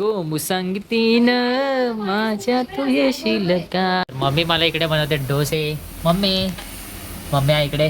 गो मुसंगतीन माझ्या तू येशील का. मम्मी मला इकडे बनवते डोसे. मम्मी मम्मी आहे इकडे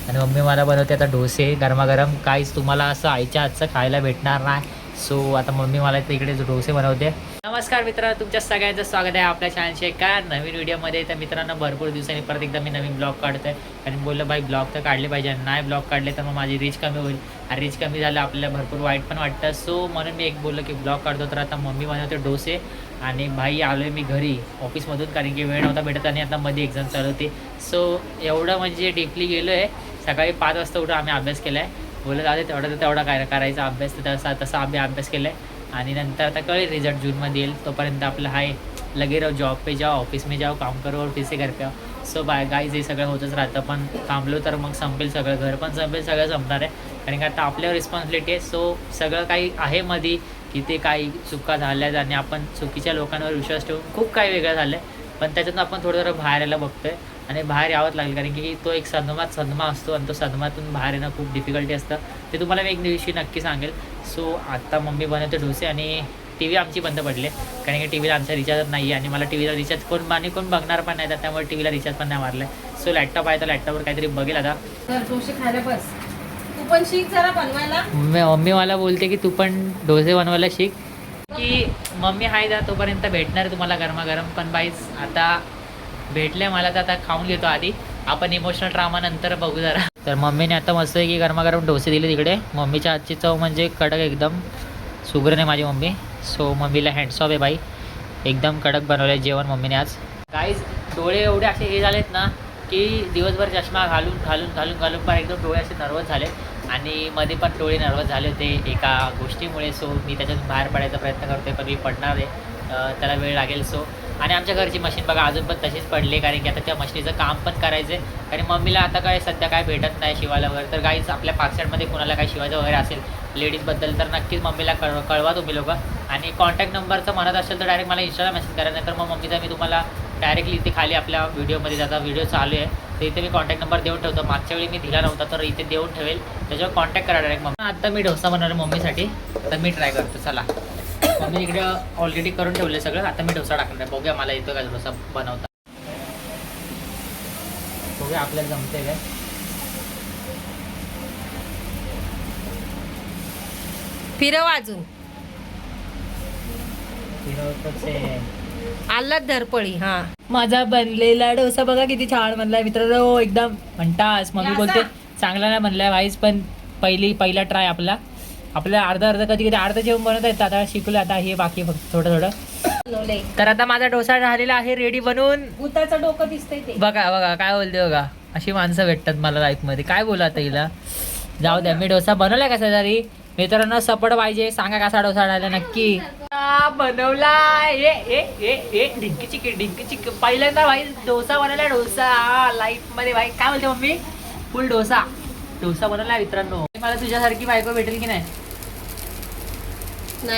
आणि मम्मी मला बनवते आता डोसे गरमागरम. काहीच तुम्हाला असं आईच्या हातचं खायला भेटणार नाही. सो आता मम्मी मला इकडे डोसे बनवते. नमस्कार मित्रांनो, तुमच्या सगळ्यांचं स्वागत आहे आपल्या चॅनलच्या एका नवीन व्हिडिओमध्ये. तर मित्रांनो, भरपूर दिवसांनी परत एकदा मी नवीन ब्लॉग काढतोय आणि बोललं भाई ब्लॉग तर काढले पाहिजे. नाही ब्लॉग काढले तर मग माझी रीच कमी होईल आणि रीच कमी झालं आपल्याला भरपूर वाईट पण वाटतं. सो म्हणून मी एक बोललो की ब्लॉग काढतो. तर आता मम्मी बनवते डोसे आणि भाई आलो आहे मी घरी ऑफिसमधून, कारण की वेळ नव्हता भेटत आणि आता मध्ये एक्झाम चालू होती. सो एवढं म्हणजे डीपली गेलो आहे. सकाळी 5 वाजता उठून आम्ही अभ्यास केला आहे. बोलत आले तेवढा काय करायचा अभ्यास, तर तसा आम्ही अभ्यास केला आहे. आणि नंतर आता कळेल रिझल्ट जूनमध्ये येईल. तोपर्यंत आपलं आहे लगे राहो, जॉब पे जाओ, ऑफिस में जाओ, काम करो और फिर से घर पे आओ. सो बाय गाईज, हे सगळं होतच राहतं. पण थांबलो तर मग संपेल सगळं, घर पण संपेल, सगळं संपणार आहे. कारण की आता आपल्यावर रिस्पॉन्सिबिलिटी आहे. सो सगळं काही आहे मध्ये की ते काही चुका झाल्यात आणि आपण चुकीच्या लोकांवर विश्वास ठेवून खूप काही वेगळं झालं आहे. पण त्याच्यातून आपण थोडं बाहेर यायला बघतो आहे आणि बाहेर यावंच लागेल, कारण की तो एक सदमा असतो आणि तो सदमातून बाहेर येणं खूप डिफिकल्टी असतं. ते तुम्हाला मी एक दिवशी नक्की सांगेल. सो आता मम्मी बनवते डोसे आणि टी व्ही आमची बंद पडले, कारण की टी व्हीला आमचा रिचार्ज नाही आहे आणि मला टी व्हीला रिचार्ज कोण बघणार पण नाही, तर त्यामुळे टी व्हीला रिचार्ज पण नाही मारलं आहे. सो लॅपटॉप आहे तर लॅपटॉपवर काहीतरी बघेल आता. डोसे खायला बस. तू पण शिक जरा बनवायला. मम्मी मला बोलते की तू पण डोसे बनवायला शिक, की मम्मी आहे जा तोपर्यंत भेटणार तुम्हाला गरमागरम. पण बाईच आता भेटले मला, तर आता खाऊन घेतो आधी. आपण इमोशनल ड्रामा नंतर बघू जरा. तर मम्मीने आता मस्त आहे की गरमागरम डोसे दिले तिकडे. मम्मीच्या हातची चव म्हणजे कडक एकदम. सुगरण आहे माझी मम्मी. सो मम्मीला हँड्स ऑफ आहे बाई, एकदम कडक बनवलं आहे जेवण मम्मीने आज. काहीच डोळे एवढे असे हे झालेत ना की दिवसभर चष्मा घालून पण एकदम डोळे असे नर्वस झाले. आणि मध्ये पण डोळे नर्वस झाले होते एका गोष्टीमुळे. सो मी त्याच्यातून बाहेर पडायचा प्रयत्न करतो आहे, पण मी पडणार आहे, त्याला वेळ लागेल. सो आणि आमच्या घरची मशीन बघा अजून पण तशीच पडली, कारण की आता त्या मशीनीचं काम पण करायचं आहे. कारण मम्मीला आता काय सध्या काय भेटत नाही शिवायला वगैरे. तर काहीच आपल्या पाकसाईडमध्ये कोणाला काय शिवायचं वगैरे असेल लेडीजबद्दल तर नक्कीच मम्मीला कळवा तुम्ही लोक. आणि कॉन्टॅक्ट नंबरचं म्हणत असेल तर डायरेक्ट मला इंस्टाला मेसेज करा, नाही तर मग मम्मीचा मी तुम्हाला डायरेक्टली इथे खाली आपल्या व्हिडिओमध्ये जाता व्हिडिओ चालू आहे तर इथे मी कॉन्टॅक्ट नंबर देऊन ठेवतो. मागच्या वेळी मी दिला नव्हता तर इथे देऊन ठेवेल, त्याच्यावर कॉन्टॅक्ट करा डायरेक्ट. मग आता मी डोसा बनवला मम्मीसाठी, तर मी ट्राय करतो. चला, मम्मी इकडे ऑलरेडी करून ठेवले सगळं. आता मी डोसा टाकणार आहे, बघूया मला येतो का डोसा बनवता. बघूया आपल्याला जमते काय. फिरव अजून. आल्लात धरपळी. हा, माझा बनलेला डोसा बघा किती छान बनलाय मित्रांनो, एकदम म्हणतास. मम्मी बोलते चांगला नाही बनलाय वाईस, पण पहिला ट्राय आपला अर्धा कधी अर्ध जेवण बनवता येतं. आता शिकलो, आता हे बाकी फक्त थोडं. तर आता माझा डोसा झालेला आहे रेडी बनवून. भूताचं डोकं दिसतंय ते बघा काय बोलते बघा. अशी माणसं भेटतात मला लाईफमध्ये. काय बोला आता हिला, जाऊ द्या. मी डोसा बनवलाय कसा तरी. मित्रांनो सपोर्ट पाहिजे, सांगा कसा डोसा झाला नक्की. बनवला ढिंकी चिकी पहिल्यांदा भाई डोसा बनवला. डोसा लाईफ मध्ये भाई. काय बोलते मम्मी, फुल डोसा बनवला मित्रांनो. मला तुझ्यासारखी बायको भेटेल की नाही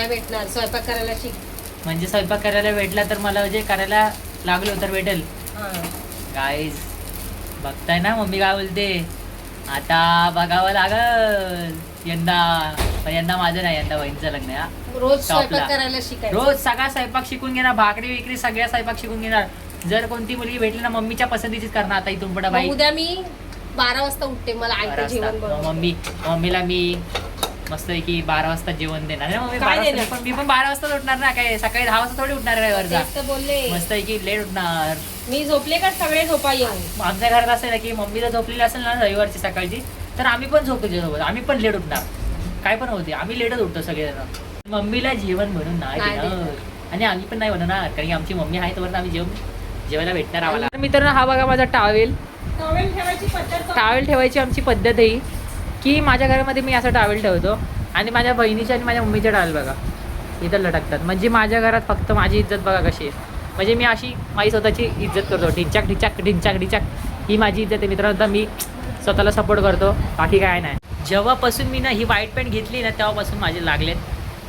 भेटणार. स्वयंपाक करायला शिक. म्हणजे स्वयंपाक करायला भेटला तर मला जे करायला लागलो तर भेटेल. गाईज बघताय ना मम्मी काय बोलते. आता बघावं लागल यंदा माझं नाही, यंदा बहिणीचं लग्न आहे. रोज स्वयंपाक करायला शिकायचं. रोज सगळा स्वयंपाक शिकून घेणार, भाकरी विक्री सगळ्या स्वयंपाक शिकून घेणार. जर कोणती मुलगी भेटली ना मम्मीच्या पसंतीचीच करणार आता इथून पुढे बाई. उद्या मी 12 वाजता उठते, मला आईचं जेवण बनव. मम्मीला मी मस्त आहे की 12 वाजता जेवण देणार ना मम्मी. पण मी पण 12 वाजता उठणार ना, काय सकाळी 10 वाजता थोडी उठणार आहे वरचा. बोलले मस्त आहे की लेट उठणार. मी झोपले का सगळे झोपा येऊन. आमच्या घरात असं ना की मम्मी जर झोपलेली असेल ना रविवारची सकाळची, तर आम्ही पण झोपतो सोबत. आम्ही पण लेट उठणार, काय पण होते आम्ही लेटच उठतो सगळेजण. मम्मीला जेवण बनवून नाही आणि आम्ही पण नाही बनवणार, कारण की आमची मम्मी आहे तोपर्यंत आम्ही जेवायला भेटणार आम्हाला. मित्रांनो हा बघा माझा टावेल ठेवायची आमची पद्धत आहे की माझ्या घरामध्ये मी असं टावेल ठेवतो आणि माझ्या बहिणीच्या आणि माझ्या मम्मीच्या टावेल बघा इथं लटकतात. म्हणजे माझ्या घरात फक्त माझी इज्जत बघा कशी आहे. म्हणजे मी अशी माझी स्वतःची इज्जत करतो. ढिंचाक ही माझी इज्जत आहे मित्रांनो. तर मी स्वतःला सपोर्ट करतो, बाकी काय नाही. जेव्हापासून मी ना ही व्हाईट पॅन्ट घेतली ना तेव्हापासून माझे लागलेत.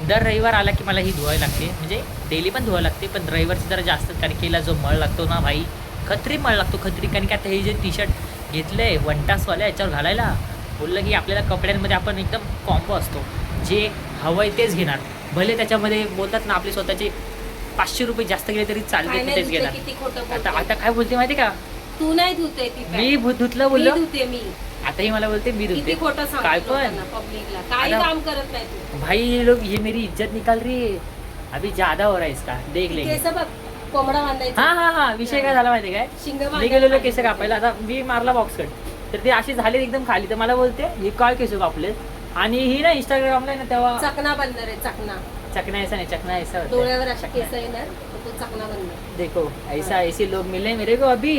दर रविवार आला की मला ही धुवावी लागते. म्हणजे डेली पण धुवावी लागते, पण रविवारची जरा जास्त, कारण की जो मळ लागतो ना भाई, खत्री मळ लागतो. कारण की आता हे जे टी शर्ट घेतलं आहे वनटासवाल्या याच्यावर घालायला, बोललं की आपल्याला कपड्यांमध्ये आपण एकदम कॉम्बो असतो, जे हवं आहे तेच घेणार. भले त्याच्यामध्ये बोलतात ना आपले स्वतःचे 500 रुपये जास्त गेले तरी चालते, काय नाही तिथेच धुते, गेला. किती खोटं आता बोलते. आता काय बोलते माहिती का, तू नाही धुते ती पॅन्ट. मी धुतलं मी बोललो, धुते मी. आताही मला बोलते मी धुते. किती खोटं काय सांगतो पण पब्लिकला. काही आता- काम करत नाही तू. भाई ये लोग ये मेरी इज्जत निकाल रही है, अभी ज्यादा हो रहा है इसका, देख लेंगे. केस बघ, कोंबडा बांधायचा. हा विषय काय झाला माहिती काय, शिंग मी बांधायला गेलेलो पाहिजे. केस कापायला. आता मी मारला बॉक्स कट, तर ते असे झाले एकदम खाली. तर मला बोलते हे काय केस कापले, आणि ही ना इंस्टाग्रामला ना तेव्हा चकना बंदर आहे, चकना. चकना ऐसा नाही, चकना ऐसा होता है. डोळ्यावर अशा चकना. केस येणार तर तो चकना बंदर. देखो ऐसा ऐसे लोग मिले मेरे को अभी,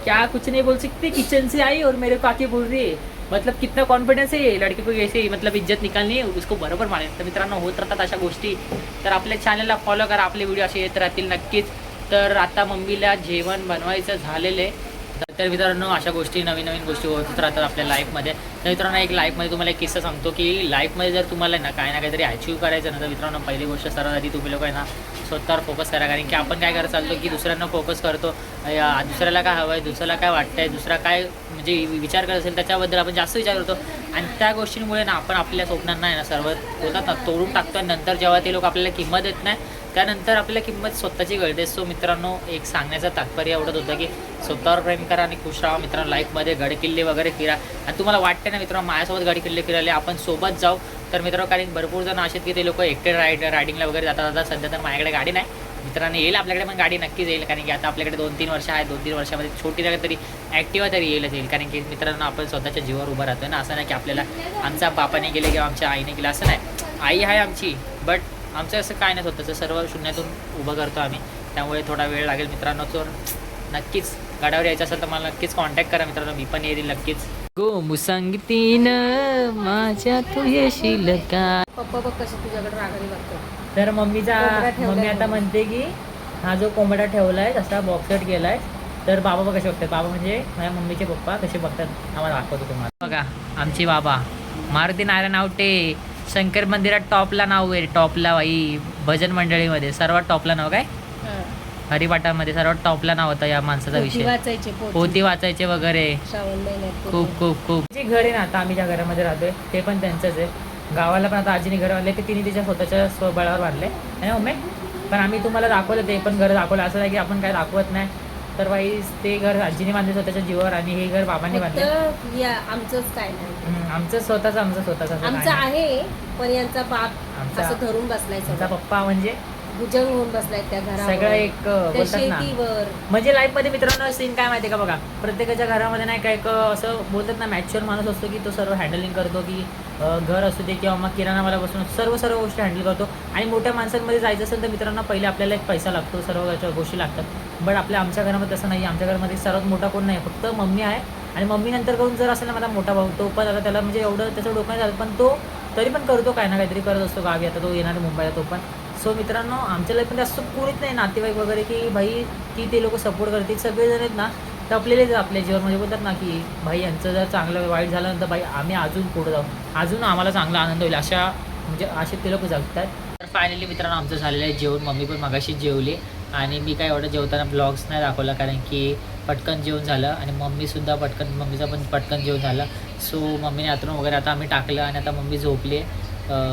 क्या कुछ नहीं बोल सकते, किचन से आई और मेरे को आके बोल रही है. मतलब कितना कॉन्फिडन्स आहे लड़के को, कैसे मतलब इज्जत निकालनी है उसको बरोबर मानेल. तर मित्रांनो होत राहतात अशा गोष्टी. तर आपल्या चॅनलला फॉलो करा, आपले व्हिडिओ असे येत राहतील नक्कीच. तर आता मम्मीला जेवण बनवायचं झालेलं आहे. तर मित्रांनो अशा गोष्टी, नवीन नवीन गोष्टी होतच राहतात आपल्या लाईफमध्ये. तर मित्रांनो एक लाईफमध्ये तुम्हाला एक किस्सा सांगतो की लाईफमध्ये जर तुम्हाला ना काय ना काहीतरी अचीव करायचं ना, तर मित्रांनो पहिली गोष्ट सर्वात आधी तुम्ही लोक आहे ना स्वतःवर फोकस करा. कारण की आपण काय करत चालतो की दुसऱ्यांना फोकस करतो, दुसऱ्याला काय हवं आहे, दुसऱ्याला काय वाटतंय, दुसरा काय म्हणजे विचार करत असेल त्याच्याबद्दल आपण जास्त विचार करतो. आणि त्या गोष्टींमुळे ना आपण आपल्या स्वप्नांना आहे ना सर्व बोलतात ना तोडून टाकतो. आणि नंतर जेव्हा ते लोक आपल्याला किंमत देत नाही, त्यानंतर आपल्याला किंमत स्वतःची कळते. सो मित्रांनो एक सांगण्याचं तात्पर्य एवढंच होतं की स्वतःवर प्रेम करा आणि खुश राहा मित्रांनो. लाईफमध्ये गडकिल्ले वगैरे फिरा. आणि तुम्हाला वाटते ना मित्रांनो माझ्यासोबत गडकिल्ले फिरायले, आपण सोबत जाऊ. तर मित्रांनो कारण भरपूर जण असे की ते लोक एकटे रायडिंगला वगैरे जातात. सध्या तर माझ्याकडे गाडी नाही मित्रांनो, येईल आपल्याकडे पण गाडी नक्कीच येईल. कारण की आता आपल्याकडे 2-3 वर्ष आहेत, 2-3 वर्षामध्ये छोटी जागा तरी ॲक्टिवा तरी येईल. कारण की मित्रांनो आपण स्वतःच्या जीवावर उभं राहतो ना. असं नाही की आपल्याला आमच्या बापाने गेले किंवा आमच्या आईने केलं, असं नाही. आई आहे आमची, बट आमचं असं काय नाही, स्वतःचं सर्व शून्यातून उभं करतो आम्ही. त्यामुळे थोडा वेळ लागेल मित्रांनो. तर नक्कीच गडावर यायचं असेल तर मला नक्कीच कॉन्टॅक्ट करा मित्रांनो, मी पण येईल नक्कीच. गो मुसंगतीन माझ्या तू येशील का. पप्पा बघ कशी तुझ्याकडे रागाने बघतो. तर कोंबडा ठेवलाय मम्मी आता म्हणून. म्हणते की हा जो कोंबडा ठेवलाय तसा बॉक्सेट गेलाय. तर बाबा कसे बघतात, बाबा म्हणजे माझ्या मम्मीचे पप्पा कसे बघतात आम्हाला दाखवतो तुम्हाला. बघा आमची बाबा मारुती नारायण आवटे, शंकर मंदिरात टॉपला नाव आहे, टॉपला बाई भजन मंडळीमध्ये सर्वात टॉपला नाव काय, हरिपाठामध्ये सर्वात टॉपला नाव होतं या माणसाचा पोथी विषय. वाचायचे, पोथी वाचायचे वगैरे श्रावण महिन्यात खूप खूप खूप. जे घर आहे ना आता आम्ही ज्या घरामध्ये राहतोय ते पण त्यांचंच आहे. गावाला पण आता आजीने घर बांधले, ते तिने तिच्या स्वतःच्या स्वबळावर बांधले आहे ना मम्मी. पण आम्ही तुम्हाला दाखवलं, ते पण घर दाखवलं. असं नाही की आपण काय दाखवत नाही. तर बाई ते घर आजीने बांधले स्वतःच्या जीवावर, आणि हे घर बाबांनी बांधले. फक्त या आमचंच काय नाही. आमचं स्वतःचं आमचं आहे, पण यांचा बाप आमचा- असं धरून बसलाय, आमचा सगळं पप्पा म्हणजे भुजंग होऊन बसलाय त्या घरावर, सगळं एक त्या बोलतात ना. शेतीवर. म्हणजे लाईफमध्ये मित्रांनो सीन काय माहिती का, बघा प्रत्येकाच्या घरामध्ये नाही काय एक असं बोलतात ना मॅच्युअर माणूस असतो की तो सर्व हँडलिंग करतो, की घर असू दे किंवा मग किराणावाला बसून सर्व गोष्टी हँडल करतो. आणि मोठ्या माणसांमध्ये जायचं असेल तर मित्रांनो पहिले आपल्याला एक पैसा लागतो, सर्व गोष्टी लागतात. बट आमच्या घरामध्ये तसं नाही. आमच्या घरामध्ये सर्वात मोठा कोण नाही, फक्त मम्मी आहे. आणि मम्मी नंतर करून जर असेल ना माझा मोठा भाऊ, तो पण आता त्याला म्हणजे एवढं त्याचं डोकं झालं, पण तो तरी पण करतो काय ना काहीतरी करत असतो गावी. आता तो येणार मुंबईला तो पण. सो मित्रांनो आमच्या लाईफ पण जास्त कोणीच नाही नातेवाईक वगैरे की भाई की ते लोक सपोर्ट करतील. सगळेजण आहेत ना टपलेलेच आपल्या जीवन म्हणजे बोलतात ना की भाई यांचं जर चांगलं वाईट झालं तर भाई आम्ही अजून पुढे जाऊ, अजून आम्हाला चांगला आनंद होईल, अशा म्हणजे असे ते लोक जगतात. तर फायनली मित्रांनो आमचं झालेलं आहे जेवण. मम्मी पण मगाशी जेवली आणि मी काय एवढं जेवताना ब्लॉग्स नाही दाखवला कारण की पटकन जेवण झालं. आणि मम्मीसुद्धा मम्मीचं पण पटकन जेवण झालं. सो मम्मीने आतून वगैरे आता आम्ही टाकलं आणि आता मम्मी झोपली आहे.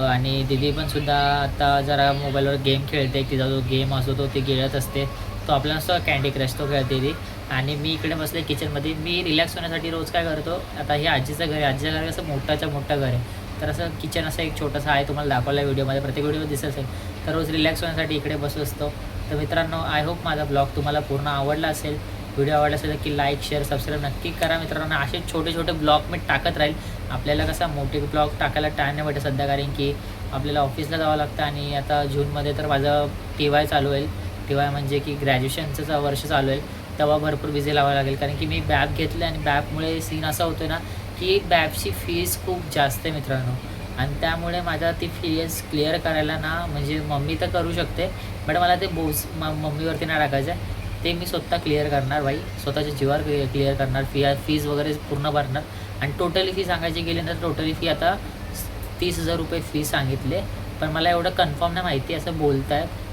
आणि दीदी पण सुद्धा आता जरा मोबाईलवर गेम खेळते. तिचा जो गेम असतो तो ती खेळत असते. तो आपला असतो कँडी क्रश, तो खेळते ती. आणि मी इकडे बसले किचनमध्ये. मी रिलॅक्स होण्यासाठी रोज काय करतो, आता हे आजीचं घर आहे, आजीचं घर कसं मोठं घर आहे. तर असं किचन असं एक छोटंसं आहे, तुम्हाला दाखवलं व्हिडिओमध्ये, प्रत्येक व्हिडिओ दिसत असेल. तर रोज रिलॅक्स होण्यासाठी इकडे बसू असतो. तर मित्रांनो आय होप माझा ब्लॉग तुम्हाला पूर्ण आवडला असेल. व्हिडिओ आवडला असेल की लाईक शेअर सबस्क्राईब नक्की करा मित्रांनो. असे छोटे ब्लॉग मी टाकत राहील. आपल्याला कसा मोठे ब्लॉग टाकायला टाईम नाही भेटत सध्या, कारण की आपल्याला ऑफिसला जावं लागतं. आणि आता जूनमध्ये तर माझं TY चालू होईल. TY म्हणजे की ग्रॅज्युएशनचं वर्ष चालू होईल, तेव्हा भरपूर बिझी लावावं लागेल. कारण की मी बॅप घेतलं आणि बॅपमुळे सीन असा होतो ना की बॅपची फीस खूप जास्त आहे मित्रांनो. आणि त्यामुळे माझा ती फीस क्लिअर करायला ना म्हणजे मम्मी तर करू शकते, बट मला ते मम्मीवरती नाही टाकायचं आहे. ते मी स्वतः क्लिअर करणार बाई, स्वतःच्या जीवावर क्लिअर करणार. फीज वगैरे पूर्ण भरणार. आणि टोटली फी सांगायची गेली तर टोटली फी आता 30,000 रुपये फी सांगितले. पण मला एवढं कन्फर्म नाही माहिती, असं बोलत आहे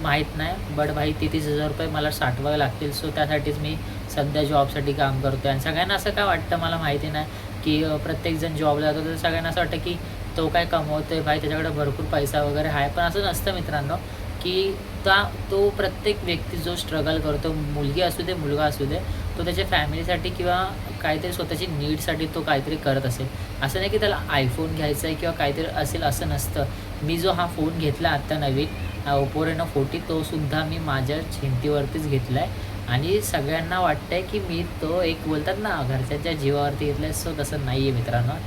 माहीत नाही. बट भाई 30,000 रुपये मला साठवावे लागतील. सो त्यासाठीच मी सध्या जॉबसाठी काम करतो आहे. आणि सगळ्यांना असं काय वाटतं मला माहिती नाही की प्रत्येकजण जॉबला जातो, तर सगळ्यांना असं वाटतं की तो काय कमवतोय भाई, त्याच्याकडे भरपूर पैसा वगैरे आहे, पण असं नसतं मित्रांनो की तो प्रत्येक व्यक्ती जो स्ट्रगल करतो, मुलगी असू दे मुलगा असू दे, तो त्याच्या फॅमिलीसाठी किंवा काहीतरी स्वतःची नीडसाठी तो काहीतरी करत असेल. असं नाही की त्याला आयफोन घ्यायचा आहे किंवा काहीतरी असेल असं नसतं. मी जो हा फोन घेतला आत्ता नवीन ओप्पो रेनो 40, तोसुद्धा मी माझ्या चिंतीवरतीच घेतला आहे आणि सगळ्यांना वाटतं आहे की मी तो एक बोलतात ना घरच्यांच्या जीवावरती घेतला आहे. सो तसं नाही आहे मित्रांनो.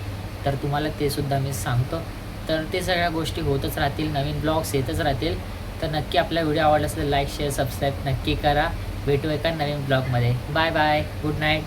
तर तुम्हाला ते सुद्धा मी सांगतो. तर ते सगळ्या गोष्टी होतच राहतील, नवीन ब्लॉग्स येतच राहतील. तर नक्की आपला व्हिडिओ आवडला असेल तर लाईक शेअर सबस्क्राईब नक्की करा. भेटू एका नवीन ब्लॉगमध्ये. Bye bye, good night.